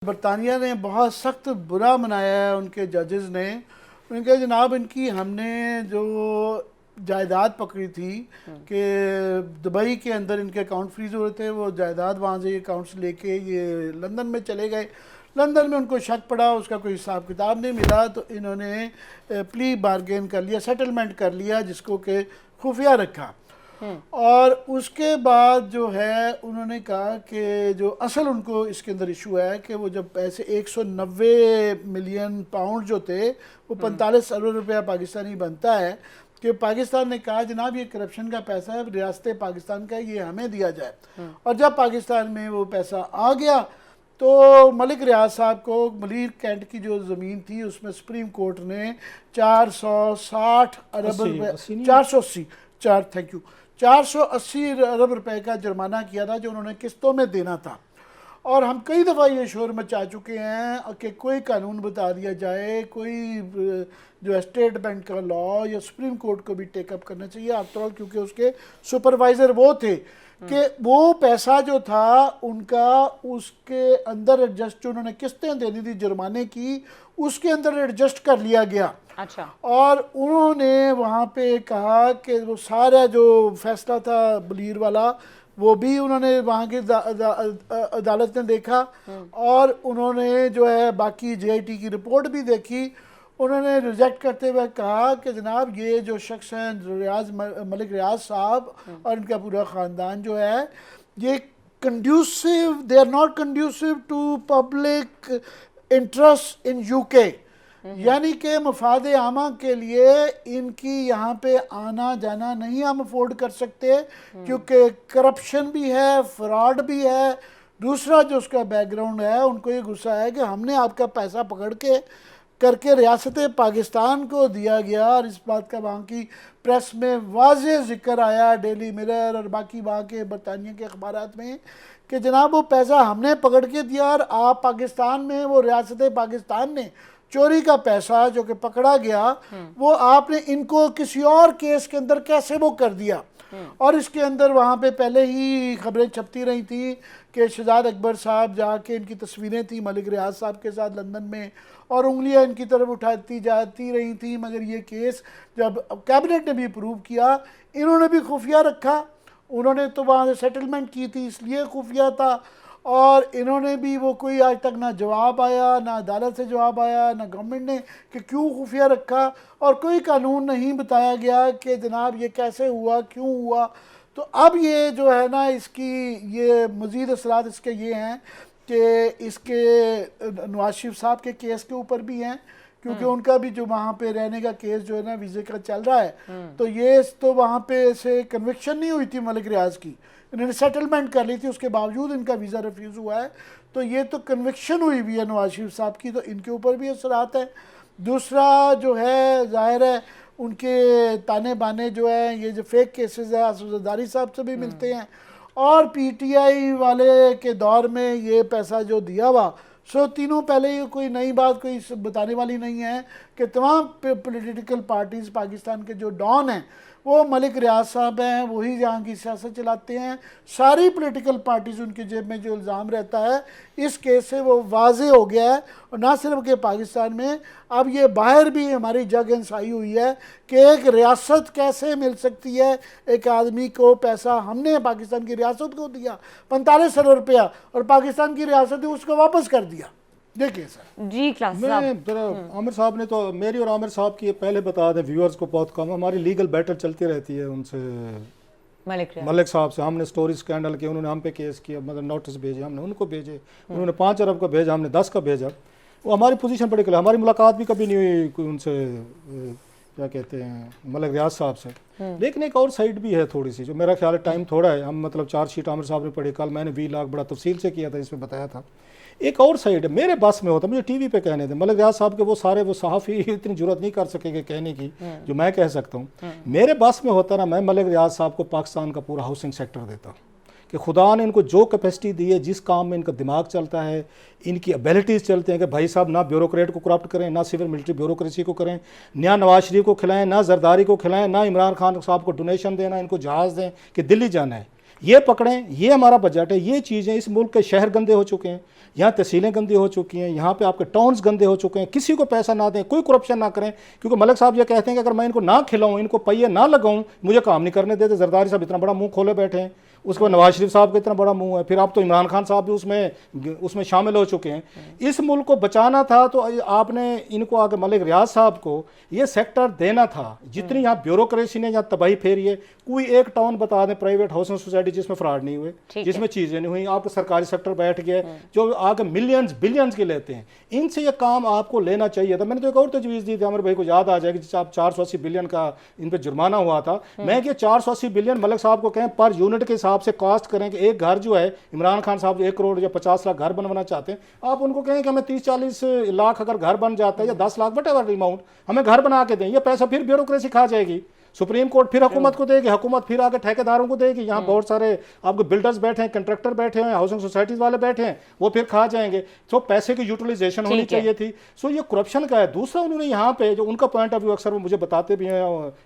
बरतानिया ने बहुत सख्त बुरा मनाया है उनके जजेस ने। उन्होंने कहा जनाब इनकी हमने जो जायदाद पकड़ी थी कि दुबई के अंदर इनके अकाउंट फ्रीज हो रहे थे, वो जायदाद वहाँ से अकाउंट्स लेके ये लंदन में चले गए। लंदन में उनको शक पड़ा, उसका कोई हिसाब किताब नहीं मिला, तो इन्होंने प्ली बार्गेन कर लिया, सेटलमेंट कर लिया, जिसको कि खुफिया रखा। और उसके बाद जो है उन्होंने कहा कि जो असल उनको इसके अंदर इशू है कि वो जब पैसे 190 मिलियन पाउंड जो थे वो 45 अरब रुपया पाकिस्तानी बनता है, कि पाकिस्तान ने कहा जनाब ये करप्शन का पैसा है, रियासत पाकिस्तान का, ये हमें दिया जाए। और जब पाकिस्तान में वो पैसा आ गया तो मलिक रियाज साहब को मलिर कैंट की जो ज़मीन थी उसमें सुप्रीम कोर्ट ने 460 अरब रुपये 480 अरब रुपए का जुर्माना किया था, जो उन्होंने किस्तों में देना था। और हम कई दफ़ा ये शोर मचा चुके हैं कि कोई कानून बता दिया जाए, कोई जो स्टेट बैंक का लॉ या सुप्रीम कोर्ट को भी टेकअप करना चाहिए आफ्टर ऑल, क्योंकि उसके सुपरवाइज़र वो थे कि वो पैसा जो था उनका उसके अंदर एडजस्ट, जो उन्होंने किस्तें देनी थी जुर्माने की, उसके अंदर एडजस्ट कर लिया गया। अच्छा। और उन्होंने वहाँ पे कहा कि वो सारा जो फैसला था बलीर वाला वो भी उन्होंने वहाँ की अदालत ने देखा, और उन्होंने जो है बाकी JIT की रिपोर्ट भी देखी। उन्होंने रिजेक्ट करते हुए कहा कि जनाब ये जो शख्स हैं मलिक रियाज साहब और इनका पूरा ख़ानदान जो है ये conducive, they are not conducive to public interest in UK, यानी कि मफाद आमा के लिए इनकी यहाँ पे आना जाना नहीं हम अफोर्ड कर सकते, क्योंकि करप्शन भी है, फ्रॉड भी है। दूसरा जो उसका बैकग्राउंड है, उनको ये गुस्सा है कि हमने आपका पैसा पकड़ के करके रियासत पाकिस्तान को दिया गया, और इस बात का वहाँ की प्रेस में वाज़ेह जिक्र आया, डेली मिरर और बाकी वहाँ के बरतानिया के अखबारात में, कि जनाब वो पैसा हमने पकड़ के दिया और आप पाकिस्तान में, वो रियासत पाकिस्तान ने चोरी का पैसा जो कि पकड़ा गया वो आपने इनको किसी और केस के अंदर कैसे वो कर दिया। और इसके अंदर वहाँ पे पहले ही खबरें छपती रही थी कि शहजाद अकबर साहब जाके, इनकी तस्वीरें थी मलिक रियाज साहब के साथ लंदन में, और उंगलियां इनकी तरफ उठाती जाती रही थी, मगर ये केस जब कैबिनेट ने भी अप्रूव किया, इन्होंने भी खुफिया रखा। उन्होंने तो वहाँ से सेटलमेंट की थी इसलिए खुफिया था, और इन्होंने भी वो कोई आज तक ना जवाब आया, ना अदालत से जवाब आया, ना गवर्नमेंट ने कि क्यों खुफिया रखा, और कोई कानून नहीं बताया गया कि जनाब ये कैसे हुआ, क्यों हुआ। तो अब ये जो है ना इसकी ये मज़ीद असरात इसके ये हैं कि इसके नवाज शरीफ साहब के केस के ऊपर भी हैं, क्योंकि उनका भी जो वहाँ पे रहने का केस जो है ना वीज़े का चल रहा है, तो ये तो वहाँ पे से कन्विक्शन नहीं हुई थी मलिक रियाज की, इन्होंने सेटलमेंट कर ली थी, उसके बावजूद इनका वीज़ा रिफ्यूज़ हुआ है, तो ये तो कन्विक्शन हुई भी है नवाज शरीफ साहब की, तो इनके ऊपर भी असरात है। दूसरा जो है ज़ाहिर है उनके ताने बाने जो है, ये जो फेक केसेस है असदुज़्ज़ारी साहब से भी मिलते हैं, और PTI वाले के दौर में ये पैसा जो दिया हुआ, सो तीनों पहले ये कोई नई बात कोई बताने वाली नहीं है कि तमाम पॉलिटिकल पार्टीज़ पाकिस्तान के जो डॉन हैं वो मलिक रियाज साहब हैं, वही जहाँ की सियासत चलाते हैं। सारी पॉलिटिकल पार्टीज़ उनकी जेब में जो इल्ज़ाम रहता है इस केस से वो वाज़ेह हो गया है, और ना सिर्फ के पाकिस्तान में, अब ये बाहर भी हमारी जग इंसाई हुई है कि एक रियासत कैसे मिल सकती है, एक आदमी को पैसा हमने पाकिस्तान की रियासत को दिया 45 अरब रुपया, और पाकिस्तान की रियासत ने उसको वापस कर दिया। देखिए सर जी क्लास आमिर साहब ने तो मेरी और आमिर साहब की पहले बता दें व्यूअर्स को, बहुत कम हमारी लीगल बैटल चलती रहती है उनसे, मलिक साहब से। हमने स्टोरी स्कैंडल के, उन्होंने हम पे केस किया, मतलब नोटिस भेजे, हमने उनको भेजे, उन्होंने 5 अरब का भेजा, हमने 10 का भेजा। वो हमारी पोजीशन बड़ी क्लियर, हमारी मुलाकात भी कभी नहीं हुई उनसे, क्या कहते हैं, मलिक रियाज साहब से। लेकिन एक और साइड भी है थोड़ी सी, जो मेरा ख्याल है टाइम थोड़ा है, हम मतलब चार्जशीट आमिर साहब ने पढ़ी, कल मैंने 20 लाख बड़ा तफसील से किया था, इसमें बताया था। एक और साइड है, मेरे बस में होता, मुझे TV पे कहने थे, मलिक रियाज साहब के वो सारे वो सहाफ़ी इतनी जरूरत नहीं कर सकेंगे कहने की जो मैं कह सकता हूँ। मेरे बस में होता ना, मैं मलिक रियाज साहब को पाकिस्तान का पूरा हाउसिंग सेक्टर देता कि खुदा ने इनको जो कैपेसिटी दी है, जिस काम में इनका दिमाग चलता है, इनकी एबिलिटीज़ चलते हैं कि भाई साहब ना ब्यूरोक्रेट को करप्ट करें, ना सिविल मिलिट्री ब्यूरोक्रेसी को करें, ना नवाज शरीफ को खिलाएं, ना जरदारी को खिलाएं, ना इमरान खान साहब को डोनेशन देना, इनको जहाज़ दें कि दिल्ली जाना है। ये पकड़ें, ये हमारा बजट है, ये चीज़ें। इस मुल्क के शहर गंदे हो चुके हैं, यहाँ तहसीलें गंदी हो चुकी हैं, यहाँ पे आपके टाउन्स गंदे हो चुके हैं, किसी को पैसा ना दें, कोई करप्शन ना करें, क्योंकि मलिक साहब ये कहते हैं कि अगर मैं इनको ना खिलाऊं, इनको पहिए ना लगाऊं, मुझे काम नहीं करने देते। जरदारी साहब इतना बड़ा मुंह खोले बैठे हैं, उसके बाद नवाज शरीफ साहब का इतना बड़ा मुंह है, फिर आप तो इमरान खान साहब भी उसमें शामिल हो चुके हैं। इस मुल्क को बचाना था तो आपने इनको आगे मलिक रियाज साहब को ये सेक्टर देना था। जितनी यहाँ ब्यूरोक्रेसी ने यहाँ तबाही फेरी है, कोई एक टाउन बता दें प्राइवेट हाउसिंग सोसाइटी जिसमें फ्रॉड नहीं हुए, जिसमें चीज़ें नहीं हुई, आपका सरकारी सेक्टर बैठ गया जो आगे मिलियंस बिलियंस के लेते हैं। इनसे ये काम आपको लेना चाहिए था। मैंने तो एक और तजवीज़ दी थी, आमिर भाई को याद आ जाएगी, जिससे आप 480 बिलियन का इन पर जुर्माना हुआ था। मैं कि 480 बिलियन मलिक साहब को कहें पर यूनिट के हिसाब से कॉस्ट करें कि एक घर जो है, इमरान खान साहब 1 करोड़ या 50 लाख घर बनवाना चाहते हैं, आप उनको कहें कि हमें 30-40 लाख अगर घर बन जाता है या 10 लाख वट अमाउंट हमें घर बना के दें। ये पैसा फिर ब्यूरोक्रेसी खा जाएगी, सुप्रीम कोर्ट फिर हुकूमत को देगी, हुकूमत फिर आगे ठेकेदारों को देगी। यहाँ बहुत सारे आपको बिल्डर्स बैठे हैं, कंट्रैक्टर बैठे हैं, हाउसिंग सोसाइटीज वाले बैठे हैं, वो फिर खा जाएंगे। तो पैसे की यूटिलाइजेशन होनी चाहिए थी। सो ये करप्शन का है। दूसरा, उन्होंने यहाँ पे जो उनका पॉइंट ऑफ व्यू अक्सर वो मुझे बताते भी हैं,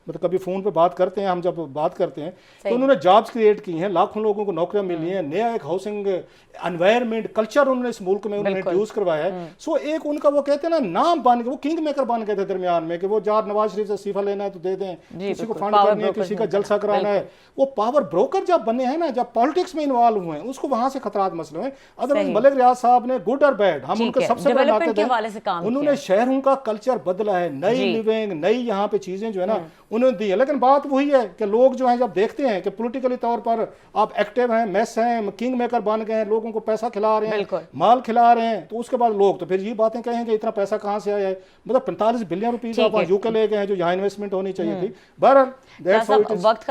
मतलब कभी फोन पे बात करते हैं, हम जब बात करते हैं तो उन्होंने जॉब्स क्रिएट की हैं, लाखों लोगों को नौकरियां मिली हैं, नया एक हाउसिंग एनवायरमेंट कल्चर उन्होंने इस मुल्क में उन्होंने इंट्रोड्यूस करवाया है। सो एक उनका वो कहते हैं ना नाम बन के, वो किंग मेकर बन गए थे दरमियान में, कि वो जार नवाज शरीफ से इस्तीफा लेना है तो दे दें, किसी को फंड करनी है, किसी का जलसा कराना है। वो पावर ब्रोकर जब बने हैं ना, जब पॉलिटिक्स में इन्वॉल्व हुए हैं, उसको वहां से खतरात मसले हैं। अदरवाइज मलिक रियाज साहब ने गुड और बैड, हम उनके सबसे बड़े नाते हैं, उन्होंने शहरों का कल्चर बदला है, नई लिविंग, नई यहाँ पे चीजें जो है ना उन्होंने दी है। लेकिन बात वही है कि लोग जो है जब देखते हैं कि पॉलिटिकली तौर पर आप एक्टिव हैं, मैस हैं, किंग मेकर बन गए हैं, लोगों को पैसा खिला रहे हैं, माल खिला रहे हैं, तो उसके बाद लोग तो फिर ये बातें कहेंगे इतना पैसा कहां से आया है। मतलब 45 बिलियन रुपीज आप यूके ले गए हैं जो यहाँ इन्वेस्टमेंट होनी चाहिए थी। बहरहाल वक्त